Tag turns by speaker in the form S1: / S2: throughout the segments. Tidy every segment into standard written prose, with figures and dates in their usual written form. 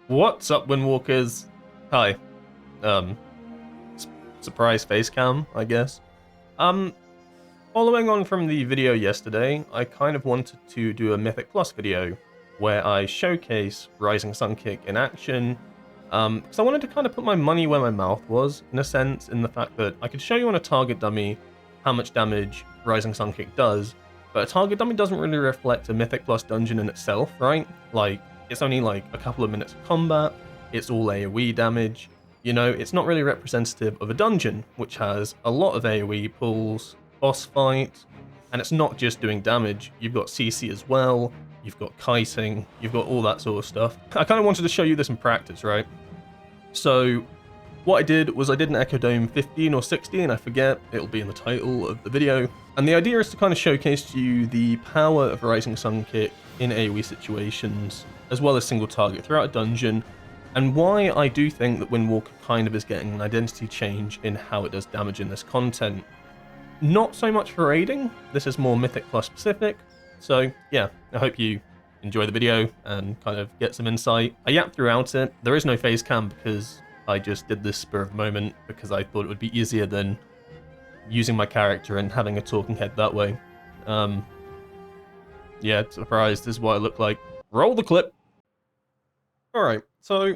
S1: What's up, Windwalkers? Hi. Um, Surprise face cam, I guess. Um, Following on from the video yesterday, I kind of wanted to do a Mythic Plus video where I showcase Rising Sun Kick in action. Because I wanted to kind of put my money where my mouth was, in a sense, in the fact that I could show you on a target dummy how much damage Rising Sun Kick does, but a target dummy doesn't really reflect a Mythic Plus dungeon in itself, right? Like, it's only like a couple of minutes of combat, it's all AoE damage, you know, it's not really representative of a dungeon, which has a lot of AoE pulls, boss fight, and it's not just doing damage, you've got CC as well, you've got kiting, you've got all that sort of stuff. I kind of wanted to show you this in practice, right? So what I did was I did an Echo Dome 15 or 16, I forget, it'll be in the title of the video. And the idea is to kind of showcase to you the power of Rising Sun Kick in AoE situations, as well as single target throughout a dungeon, and why I do think that Windwalker kind of is getting an identity change in how it does damage in this content. Not so much for raiding, this is more Mythic Plus specific, so yeah, I hope you enjoy the video and kind of get some insight. I yapped throughout it, there is no face cam because I just did this spur of the moment because I thought it would be easier than using my character and having a talking head that way. Yeah, surprise, this is what I look like. Roll the clip! Alright, so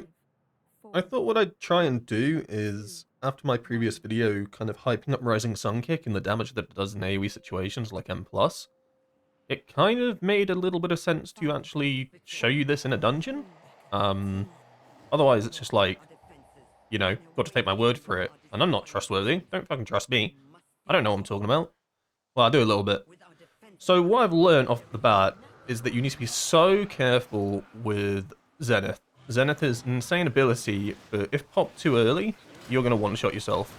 S1: I thought what I'd try and do is, after my previous video kind of hyping up Rising Sun Kick and the damage that it does in AoE situations like M+, it kind of made a little bit of sense to actually show you this in a dungeon. Otherwise it's just like, you know, got to take my word for it, and I'm not trustworthy, don't fucking trust me. I don't know what I'm talking about. Well, I do a little bit. So what I've learned off the bat is that you need to be so careful with Zenith. Zenith is an insane ability, but if popped too early, you're going to one-shot yourself.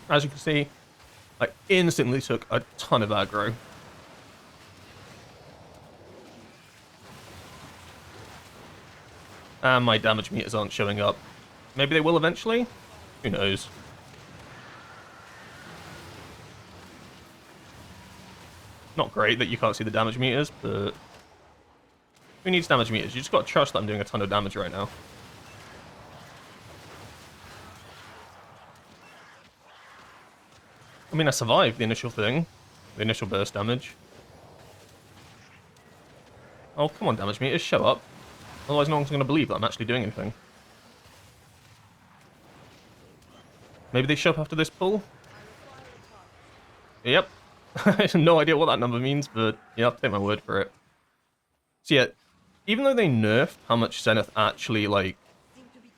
S1: As you can see, I instantly took a ton of aggro. And my damage meters aren't showing up. Maybe they will eventually? Who knows? Not great that you can't see the damage meters, but who needs damage meters? You just gotta trust that I'm doing a ton of damage right now. I mean, I survived the initial thing. The initial burst damage. Oh, come on, damage meters, show up. Otherwise no one's gonna believe that I'm actually doing anything. Maybe they show up after this pull? Yep. I have no idea what that number means, but yeah, I'll take my word for it. So yeah, even though they nerfed how much Zenith actually, like,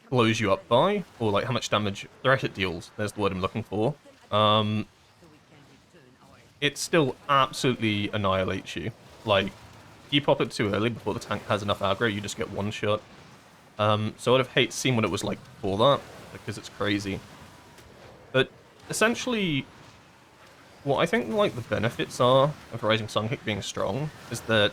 S1: blows you up by, or like how much damage threat it deals, there's the word I'm looking for, it still absolutely annihilates you. Like, you pop it too early before the tank has enough aggro, you just get one shot. So I'd have hated seeing what it was like before that, because it's crazy. But essentially, what I think like the benefits are of Rising Sun Kick being strong is that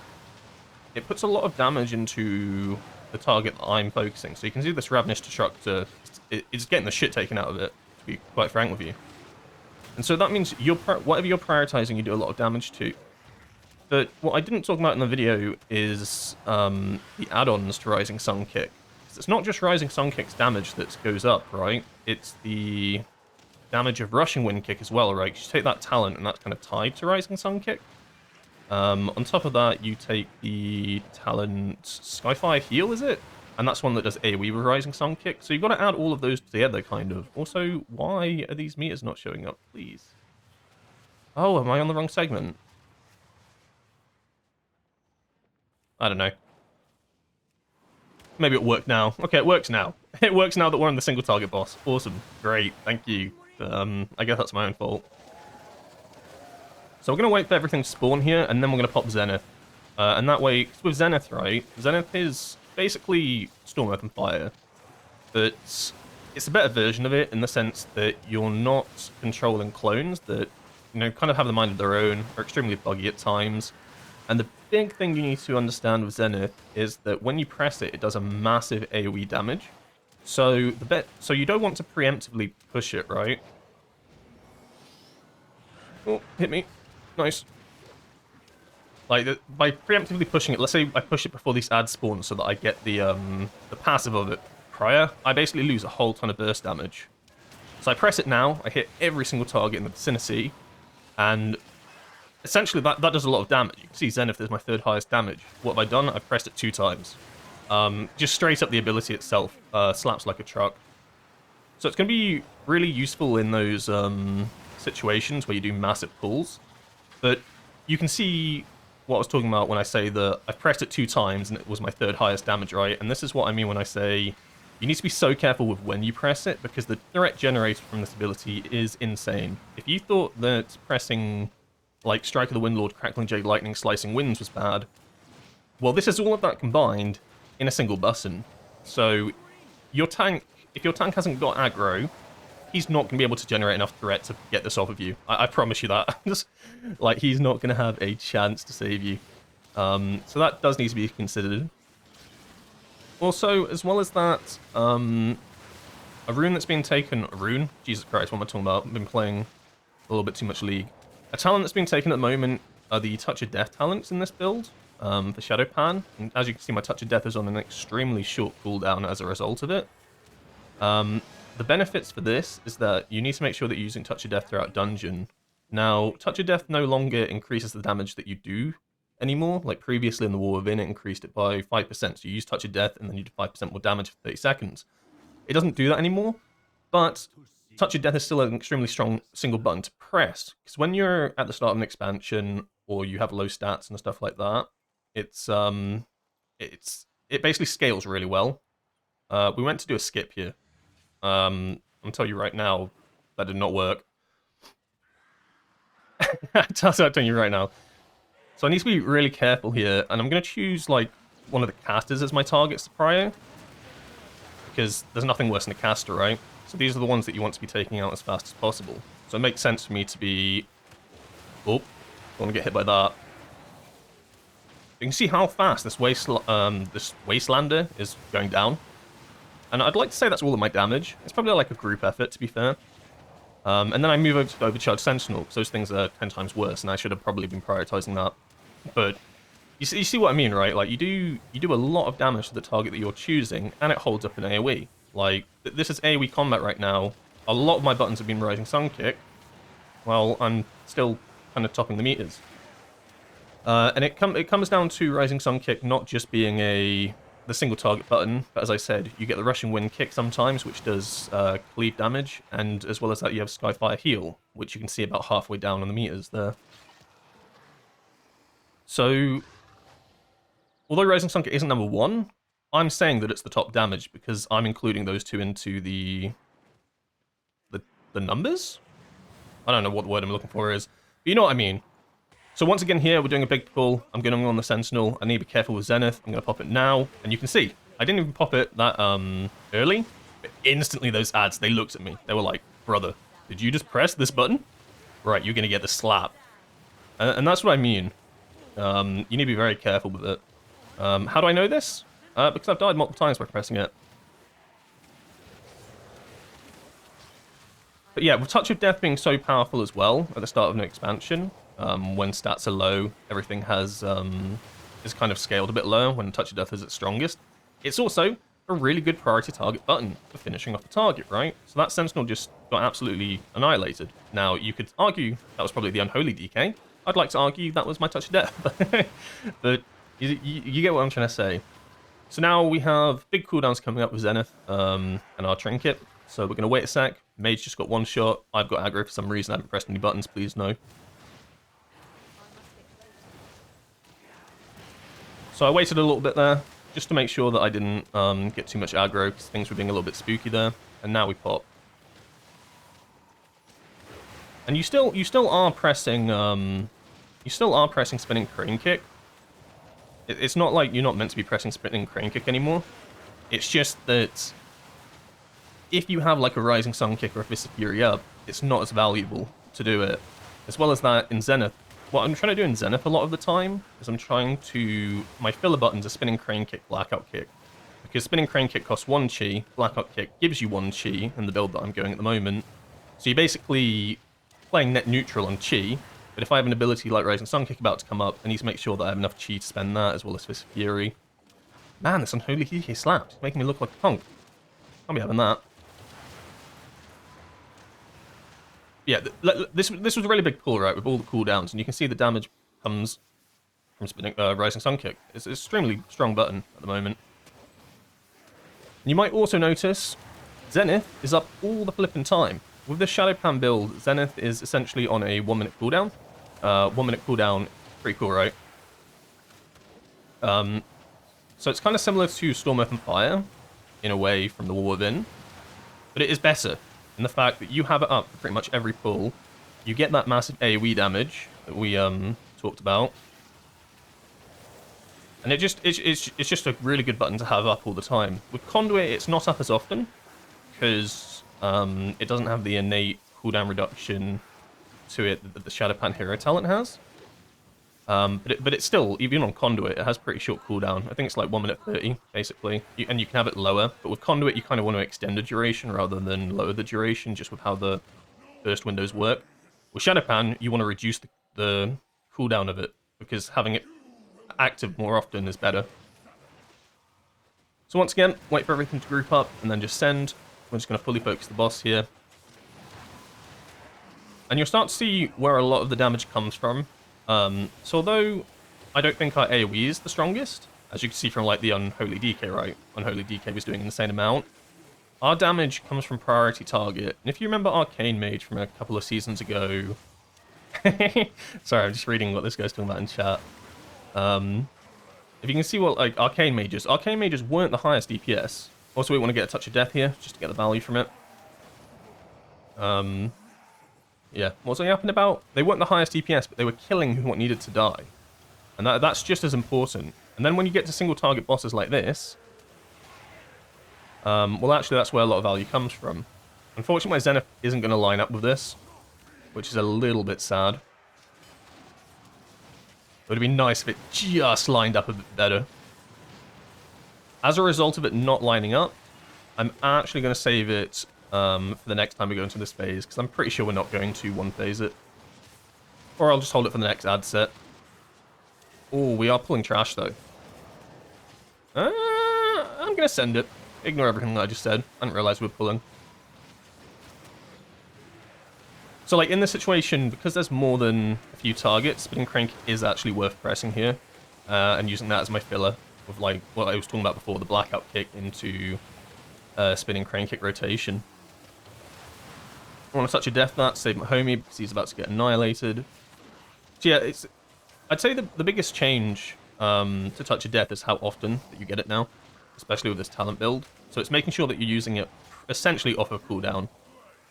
S1: it puts a lot of damage into the target that I'm focusing. So you can see this Ravenous Destructor, it's getting the shit taken out of it, to be quite frank with you. And so that means whatever you're prioritizing, you do a lot of damage to. But what I didn't talk about in the video is the add-ons to Rising Sun Kick. It's not just Rising Sun Kick's damage that goes up, right? It's the damage of Rushing Wind Kick as well, right? You take that talent and that's kind of tied to Rising Sun Kick. On top of that, you take the talent Skyfire Heal, is it? And that's one that does AoE with Rising Sun Kick. So you've got to add all of those together, kind of. Also, why are these meters not showing up, please? Oh, am I on the wrong segment? I don't know. Maybe it worked now. Okay, it works now. It works now that we're on the single target boss. Awesome. Great. Thank you. I guess that's my own fault. So we're going to wait for everything to spawn here, and then we're going to pop Zenith. And that way, with Zenith, right, Zenith is basically Storm, Earth, and Fire. But it's a better version of it in the sense that you're not controlling clones that, you know, kind of have the mind of their own, are extremely buggy at times. And the big thing you need to understand with Zenith is that when you press it, it does a massive AoE damage. So you don't want to preemptively push it, right? Oh, hit me. Nice. Like, by preemptively pushing it, let's say I push it before these ads spawn so that I get the passive of it prior, I basically lose a whole ton of burst damage. So I press it now, I hit every single target in the vicinity, and essentially that does a lot of damage. You can see Zenith is my third highest damage. What have I done? I've pressed it 2 times. Just straight up the ability itself slaps like a truck. So it's going to be really useful in those situations where you do massive pulls. But you can see what I was talking about when I say that I pressed it 2 times and it was my third highest damage, right? And this is what I mean when I say you need to be so careful with when you press it, because the threat generated from this ability is insane. If you thought that pressing like Strike of the Windlord, Crackling Jade, Lightning, Slicing Winds was bad, well, this is all of that combined in a single button. So your tank, if your tank hasn't got aggro, he's not going to be able to generate enough threat to get this off of you. I promise you that. Just, like, he's not going to have a chance to save you. So that does need to be considered. Also, as well as that, a rune that's being taken... A rune? Jesus Christ, what am I talking about? I've been playing a little bit too much League. A talent that's being taken at the moment are the Touch of Death talents in this build, for Shadow Pan. And as you can see, my Touch of Death is on an extremely short cooldown as a result of it. The benefits for this is that you need to make sure that you're using Touch of Death throughout dungeon. Now, Touch of Death no longer increases the damage that you do anymore. Like previously in the War Within, it increased it by 5%. So you use Touch of Death and then you do 5% more damage for 30 seconds. It doesn't do that anymore, but Touch of Death is still an extremely strong single button to press. Because when you're at the start of an expansion or you have low stats and stuff like that, it basically scales really well. We went to do a skip here. I'm telling you right now, that did not work. I'm telling you right now. So I need to be really careful here, and I'm going to choose like one of the casters as my targets prior, because there's nothing worse than a caster, right? So these are the ones that you want to be taking out as fast as possible. So it makes sense for me to be... Oh, don't want to get hit by that. You can see how fast this Wastelander is going down. And I'd like to say that's all of my damage. It's probably like a group effort, to be fair. And then I move over to Overcharged Sentinel, because those things are 10 times worse, and I should have probably been prioritizing that. But you see what I mean, right? Like, you do a lot of damage to the target that you're choosing, and it holds up an AoE. Like, this is AoE combat right now. A lot of my buttons have been Rising Sun Kick, while I'm still kind of topping the meters. And it comes down to Rising Sun Kick not just being the single target button, but as I said, you get the Rushing Wind Kick sometimes, which does cleave damage, and as well as that you have Skyfire Heal, which you can see about halfway down on the meters there. So, although Rising Sun Kick isn't number 1, I'm saying that it's the top damage because I'm including those two into the numbers? I don't know what the word I'm looking for is, but you know what I mean. So once again here, we're doing a big pull. I'm going on the Sentinel. I need to be careful with Zenith. I'm going to pop it now. And you can see, I didn't even pop it that early. But instantly those ads, they looked at me. They were like, brother, did you just press this button? Right, you're going to get the slap. And that's what I mean. You need to be very careful with it. How do I know this? Because I've died multiple times by pressing it. But yeah, with Touch of Death being so powerful as well at the start of an expansion, when stats are low, everything is kind of scaled a bit lower when Touch of Death is its strongest. It's also a really good priority target button for finishing off the target, right? So that Sentinel just got absolutely annihilated. Now, you could argue that was probably the Unholy DK. I'd like to argue that was my Touch of Death. But you get what I'm trying to say. So now we have big cooldowns coming up with Zenith and our Trinket. So we're going to wait a sec. Mage just got one shot. I've got aggro for some reason. I haven't pressed any buttons, please no. So I waited a little bit there, just to make sure that I didn't get too much aggro, because things were being a little bit spooky there. And now we pop. And you still are pressing spinning crane kick. It's not like you're not meant to be pressing spinning crane kick anymore. It's just that if you have like a Rising Sun Kick or a Fist of Fury up, it's not as valuable to do it. As well as that, in Zenith, what I'm trying to do in Zenith a lot of the time is I'm trying to... My filler buttons are Spinning Crane Kick, Blackout Kick. Because Spinning Crane Kick costs 1 chi, Blackout Kick gives you 1 chi in the build that I'm going at the moment. So you're basically playing net neutral on chi, But if I have an ability like Rising Sun Kick about to come up, I need to make sure that I have enough chi to spend that, as well as Fist of Fury. Man, this Unholy DK slapped. It's making me look like a punk. I'll be having that. Yeah, this was a really big pull, right, with all the cooldowns, and you can see the damage comes from spinning Rising Sun Kick. It's an extremely strong button at the moment. And you might also notice Zenith is up all the flipping time. With this Shadow Pan build, Zenith is essentially on a 1 minute cooldown. 1 minute cooldown, pretty cool, right? So it's kind of similar to Storm, Earth, and Fire, in a way, from the War Within. But it is better in the fact that you have it up for pretty much every pull. You get that massive AoE damage that we talked about. And it's just a really good button to have up all the time. With Conduit, it's not up as often, because it doesn't have the innate cooldown reduction to it that the Shadow Pan hero talent has. But it's still, even on Conduit, it has pretty short cooldown. I think it's like 1 minute 30, basically. And you can have it lower. But with Conduit, you kind of want to extend the duration rather than lower the duration, just with how the burst windows work. With Shadow Pan, you want to reduce the cooldown of it, because having it active more often is better. So once again, wait for everything to group up, and then just send. We're just going to fully focus the boss here. And you'll start to see where a lot of the damage comes from. So although I don't think our AoE is the strongest, as you can see from like the Unholy DK, right? Unholy DK was doing an insane amount. Our damage comes from priority target. And if you remember Arcane Mage from a couple of seasons ago... Sorry, I'm just reading what this guy's talking about in chat. If you can see what like Arcane Mages weren't the highest DPS. Also, we want to get a touch of death here, just to get the value from it. Yeah, what's I yapping about? They weren't the highest DPS, but they were killing what needed to die. And that's just as important. And then when you get to single target bosses like this, well actually that's where a lot of value comes from. Unfortunately, my Zenith isn't going to line up with this, which is a little bit sad. It would have been nice if it just lined up a bit better. As a result of it not lining up, I'm actually going to save it for the next time we go into this phase, because I'm pretty sure we're not going to one-phase it. Or I'll just hold it for the next ad set. Oh, we are pulling trash, though. I'm going to send it. Ignore everything that I just said. I didn't realize we were pulling. So, like, in this situation, because there's more than a few targets, Spinning Crank is actually worth pressing here. And using that as my filler, with, like, what I was talking about before, the Blackout Kick into Spinning Crank Kick rotation. I want to touch a death mat, save my homie because he's about to get annihilated. So yeah, I'd say the biggest change to touch a death is how often that you get it now, especially with this talent build. So it's making sure that you're using it essentially off of cooldown.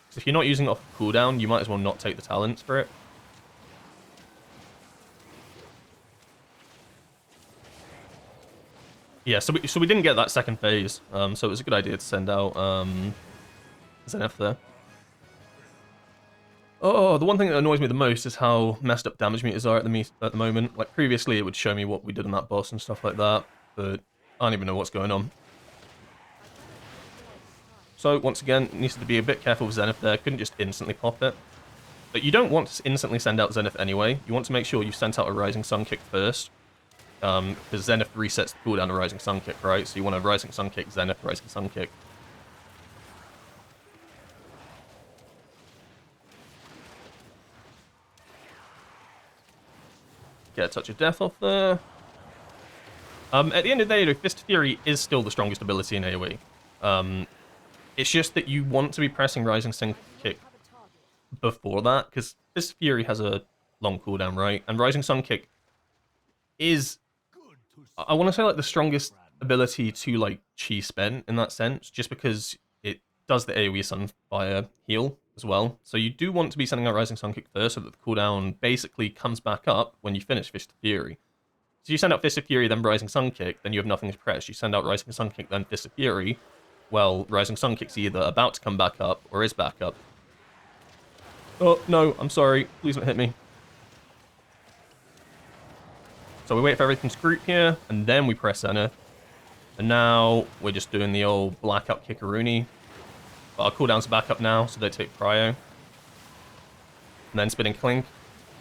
S1: So if you're not using it off of cooldown, you might as well not take the talents for it. Yeah, so we didn't get that second phase, so it was a good idea to send out Zenith there. Oh, the one thing that annoys me the most is how messed up damage meters are at the moment. Like, previously it would show me what we did on that boss and stuff like that, but I don't even know what's going on. So, once again, needs to be a bit careful with Zenith there. Couldn't just instantly pop it. But you don't want to instantly send out Zenith anyway. You want to make sure you sent out a Rising Sun Kick first. Because Zenith resets the cooldown of Rising Sun Kick, right? So you want a Rising Sun Kick, Zenith, Rising Sun Kick. Get a touch of death off there. At the end of the day, though, Fist of Fury is still the strongest ability in AoE. It's just that you want to be pressing Rising Sun Kick before that, because Fist of Fury has a long cooldown, right? And Rising Sun Kick is, I want to say, like, the strongest ability to, like, chi spend in that sense, just because it does the AoE Sunfire heal as well. So you do want to be sending out Rising Sun Kick first, so that the cooldown basically comes back up when you finish Fist of Fury. So you send out Fist of Fury, then Rising Sun Kick, then you have nothing to press. You send out Rising Sun Kick, then Fist of Fury. Well, Rising Sun Kick's either about to come back up, or is back up. Oh, no, I'm sorry. Please don't hit me. So we wait for everything to group here, and then we press enter. And now we're just doing the old Blackout Kickaroonie. But our cooldowns are back up now, so they take prio. And then Spinning Clink.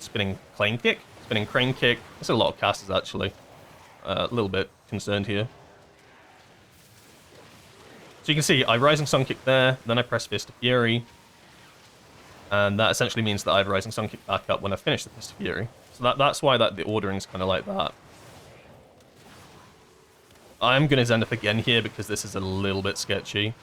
S1: spinning crane kick. Spinning crane kick. There's a lot of casters, actually. A little bit concerned here. So you can see, I Rising Sun Kick there, then I press Fist of Fury. And that essentially means that I have Rising Sun Kick back up when I finish the Fist of Fury. So that's why the ordering's kind of like that. I'm going to Zenith again here because this is a little bit sketchy.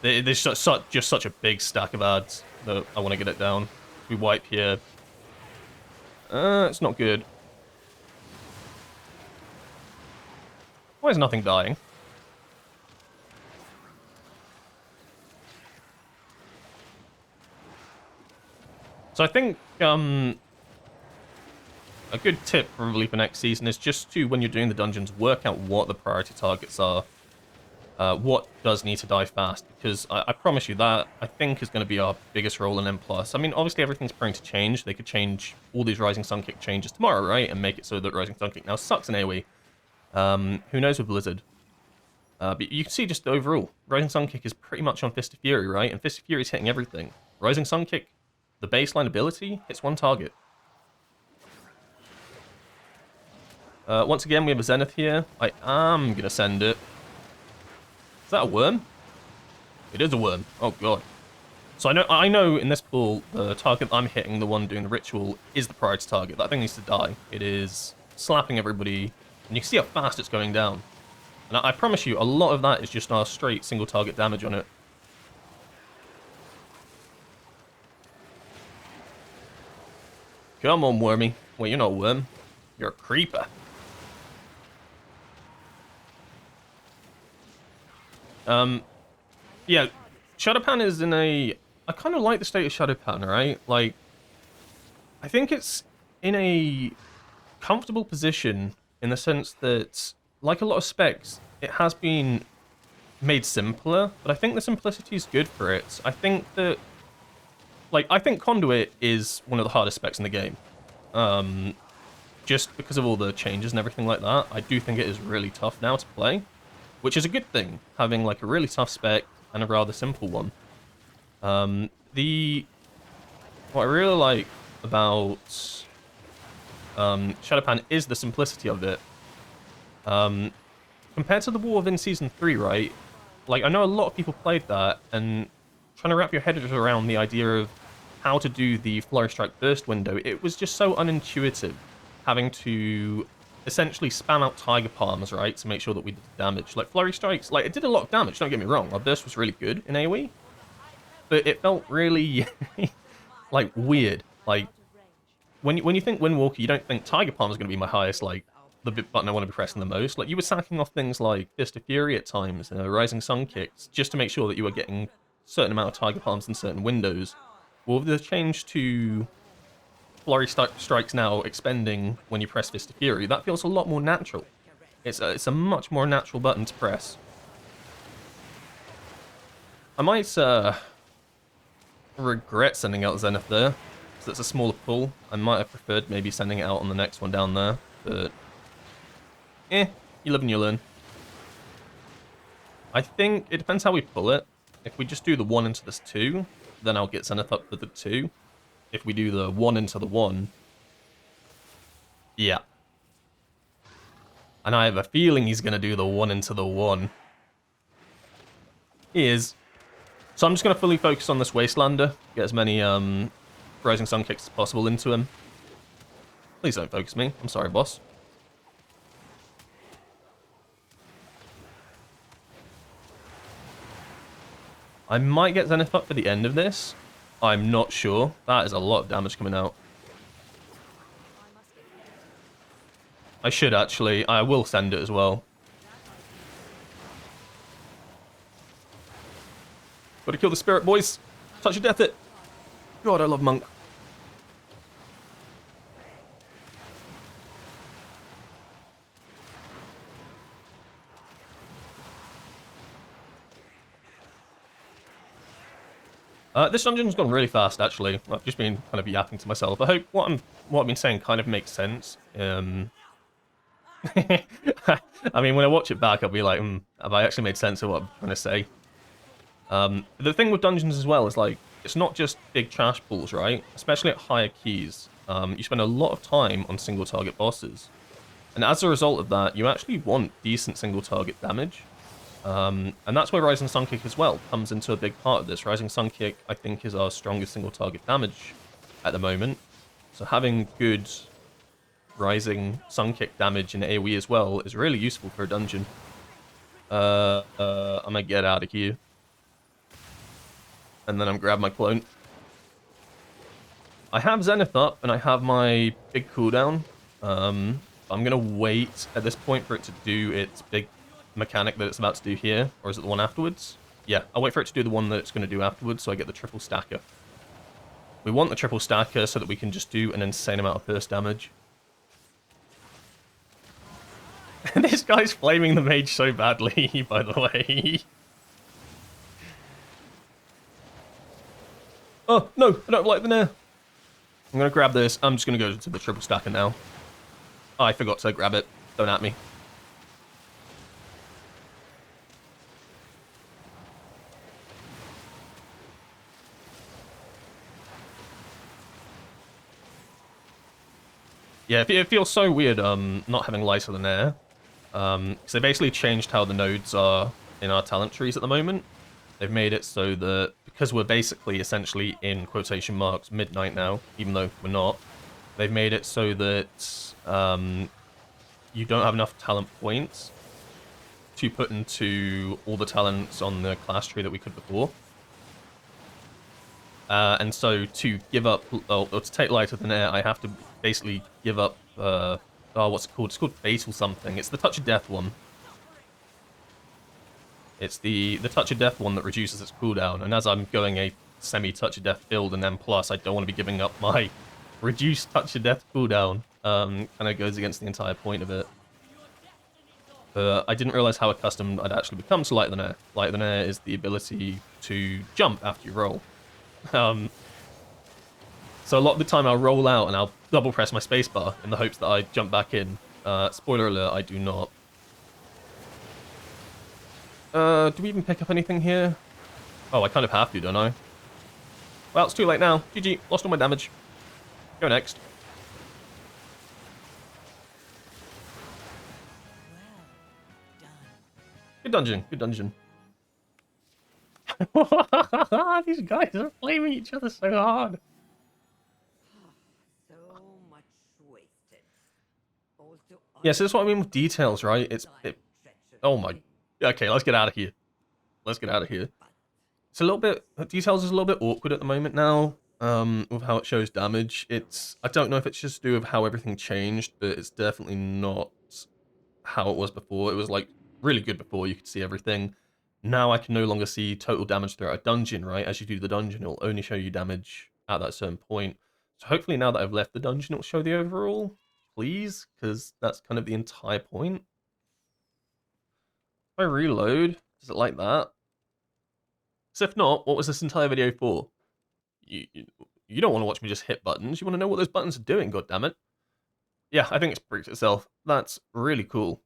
S1: There's just such a big stack of ads that I want to get it down. We wipe here. It's not good. Why is nothing dying? So I think a good tip probably for next season is just to, when you're doing the dungeons, work out what the priority targets are. What does need to die fast, because I promise you that, I think, is going to be our biggest role in M+. I mean, obviously everything's prone to change. They could change all these Rising Sun Kick changes tomorrow, right? And make it so that Rising Sun Kick now sucks in AoE. Who knows with Blizzard? But you can see just overall, Rising Sun Kick is pretty much on Fist of Fury, right? And Fist of Fury is hitting everything. Rising Sun Kick, the baseline ability, hits one target. Once again, we have a Zenith here. I am going to send it. Is that a worm? It is a worm. Oh, God. So I know in this pool, the target I'm hitting, the one doing the ritual, is the priority target. That thing needs to die. It is slapping everybody, and you can see how fast it's going down. And I promise you, a lot of that is just our straight single target damage on it. Come on, wormy. Wait, you're not a worm. You're a creeper. Yeah, Shadowpan is in a... I kind of like the state of Shadowpan, right? Like, I think it's in a comfortable position in the sense that, like a lot of specs, it has been made simpler, but I think the simplicity is good for it. I think that... Like, I think Conduit is one of the hardest specs in the game. Just because of all the changes and everything like that, I do think it is really tough now to play. Which is a good thing, having like a really tough spec and a rather simple one. What I really like about Shadowpan is the simplicity of it. Compared to the War within Season 3, right? Like, I know a lot of people played that, and trying to wrap your head around the idea of how to do the Flurry Strike burst window, it was just so unintuitive, having to essentially spam out Tiger Palms, right, to make sure that we did damage. Like, Flurry Strikes, like, it did a lot of damage, don't get me wrong. Our burst was really good in AoE, but it felt really, like, weird. Like, when you think Windwalker, you don't think Tiger Palm is going to be my highest, like, the button I want to be pressing the most. Like, you were sacking off things like Fist of Fury at times, Rising Sun Kicks, just to make sure that you were getting a certain amount of Tiger Palms in certain windows. Well, with the change to Flurry Strikes now expending when you press Fist of Fury, that feels a lot more natural. It's a much more natural button to press. I might regret sending out Zenith there, because it's a smaller pool. I might have preferred maybe sending it out on the next one down there, but you live and you learn. I think it depends how we pull it. If we just do the 1 into this 2, then I'll get Zenith up for the 2. If we do the 1 into the 1, yeah. And I have a feeling he's going to do the 1 into the 1. He is. So I'm just going to fully focus on this Wastelander, get as many Rising Sun Kicks as possible into him. Please don't focus me. I'm sorry, boss. I might get Zenith up for the end of this. I'm not sure. That is a lot of damage coming out. I should actually. I will send it as well. Gotta kill the spirit, boys. Touch of death it. God, I love Monk. This dungeon's gone really fast, actually. I've just been kind of yapping to myself. I hope what I've been saying kind of makes sense. I mean, when I watch it back, I'll be like, have I actually made sense of what I'm trying to say? The thing with dungeons as well is, like, it's not just big trash pools, right? Especially at higher keys. You spend a lot of time on single target bosses. And as a result of that, you actually want decent single target damage. And that's where Rising Sun Kick as well comes into a big part of this. Rising Sun Kick, I think, is our strongest single target damage at the moment. So having good Rising Sun Kick damage in AoE as well is really useful for a dungeon. I'm gonna get out of here. And then I'm grab my clone. I have Zenith up, and I have my big cooldown. I'm gonna wait at this point for it to do its big mechanic that it's about to do here, or is it the one afterwards? Yeah, I'll wait for it to do the one that it's going to do afterwards, so I get the triple stacker. We want the triple stacker so that we can just do an insane amount of burst damage. This guy's flaming the mage so badly, by the way. Oh, no, I don't like the nair. I'm going to grab this. I'm just going to go to the triple stacker now. Oh, I forgot to grab it. Don't at me. Yeah, it feels so weird not having light of the nair. So they basically changed how the nodes are in our talent trees at the moment. They've made it so that, because we're basically essentially in quotation marks midnight now, even though we're not, they've made it so that you don't have enough talent points to put into all the talents on the class tree that we could before. And so to give up, or to take light of the nair, I have to basically give up, what's it called? It's called Fatal something. It's the Touch of Death one. It's the Touch of Death one that reduces its cooldown, and as I'm going a semi-Touch of Death build and then plus, I don't want to be giving up my reduced Touch of Death cooldown. Kind of goes against the entire point of it. But I didn't realize how accustomed I'd actually become to Light of the Nair. Light of the Nair is the ability to jump after you roll. So a lot of the time I'll roll out and I'll double press my spacebar in the hopes that I jump back in. Spoiler alert, I do not. Do we even pick up anything here? Oh, I kind of have to, don't I? Well, it's too late now. GG, lost all my damage. Go next. Good dungeon, good dungeon. These guys are flaming each other so hard. Yeah, so that's what I mean with details, right? Oh my... Okay, let's get out of here. Let's get out of here. It's a little bit... Details is a little bit awkward at the moment now, with how it shows damage. I don't know if it's just to do with how everything changed, but it's definitely not how it was before. It was, like, really good before. You could see everything. Now I can no longer see total damage throughout a dungeon, right? As you do the dungeon, it'll only show you damage at that certain point. So hopefully now that I've left the dungeon, it'll show the overall. Please, because that's kind of the entire point. If I reload, does it like that? So if not, what was this entire video for? You don't want to watch me just hit buttons. You want to know what those buttons are doing, goddammit. Yeah, I think it's proves itself. That's really cool.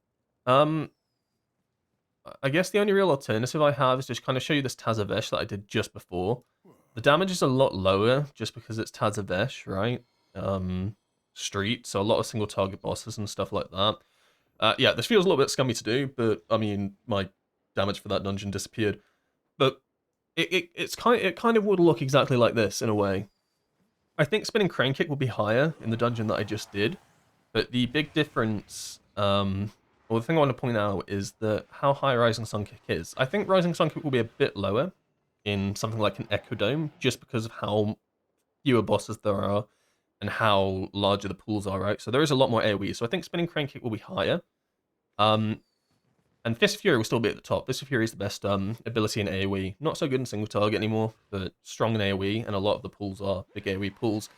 S1: I guess the only real alternative I have is just kind of show you this Tazavesh that I did just before. The damage is a lot lower just because it's Tazavesh, right? Street, so a lot of single target bosses and stuff like that. Yeah, this feels a little bit scummy to do, but I mean, my damage for that dungeon disappeared. But it kind of would look exactly like this in a way. I think spinning crane kick will be higher in the dungeon that I just did, but the big difference, well, the thing I want to point out is that how high Rising Sun Kick is. I think Rising Sun Kick will be a bit lower in something like an Echo Dome, just because of how fewer bosses there are and how larger the pools are, right? So there is a lot more AoE, so I think spinning crane kick will be higher. And Fist of Fury will still be at the top. Fist of Fury is the best ability in AoE. Not so good in single target anymore, but strong in AoE, and a lot of the pools are big AoE pools.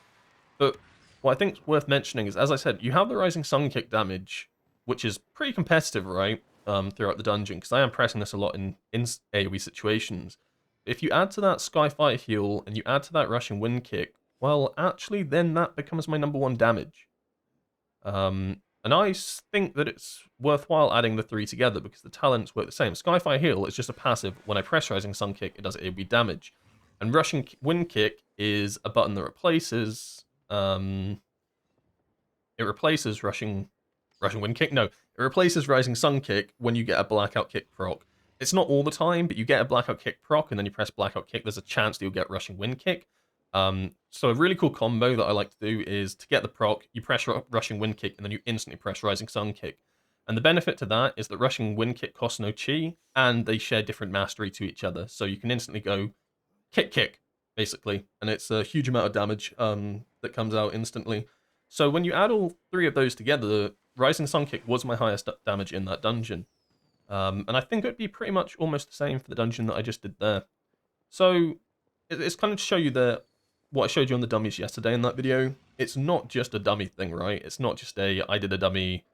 S1: But what I think is worth mentioning is, as I said, you have the Rising Sun Kick damage, which is pretty competitive, right, throughout the dungeon, because I am pressing this a lot in AoE situations. If you add to that Skyfire heal, and you add to that Rushing Wind Kick, well, actually, then that becomes my #1 damage. And I think that it's worthwhile adding the three together, because the talents work the same. Skyfire heal is just a passive. When I press Rising Sun Kick, it does AoE damage. And rushing wind kick is a button that replaces rushing wind kick. No, it replaces rising sun kick when you get a blackout kick proc. It's not all the time, but you get a blackout kick proc, and then you press blackout kick. There's a chance that you'll get rushing wind kick. So a really cool combo that I like to do is to get the proc, you press rushing wind kick, and then you instantly press rising sun kick. And the benefit to that is that rushing wind kick costs no chi, and they share different mastery to each other. So you can instantly go kick, basically, and it's a huge amount of damage that comes out instantly. So when you add all three of those together, Rising Sun Kick was my highest damage in that dungeon. And I think it would be pretty much almost the same for the dungeon that I just did there. So it's kind of to show you that what I showed you on the dummies yesterday in that video, it's not just a dummy thing, right? It's not just I did a dummy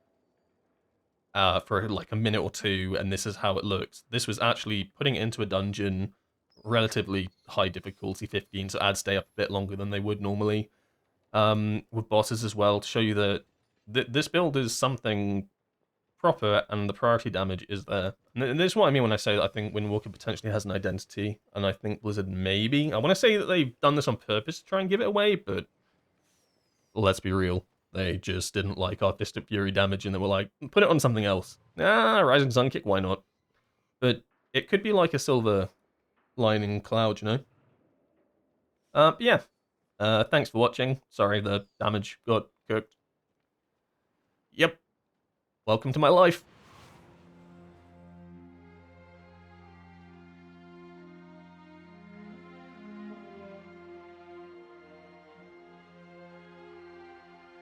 S1: for like a minute or two and this is how it looked. This was actually putting it into a dungeon, relatively high difficulty, 15, so ads stay up a bit longer than they would normally. With bosses as well, to show you that this build is something proper and the priority damage is there. And this is what I mean when I say that I think Windwalker potentially has an identity, and I think Blizzard maybe. I want to say that they've done this on purpose to try and give it away, but let's be real. They just didn't like Artistic Fury damage and they were like, put it on something else. Rising Sun Kick, why not? But it could be like a silver lining cloud, you know? Yeah. Thanks for watching. Sorry the damage got cooked. Yep. Welcome to my life.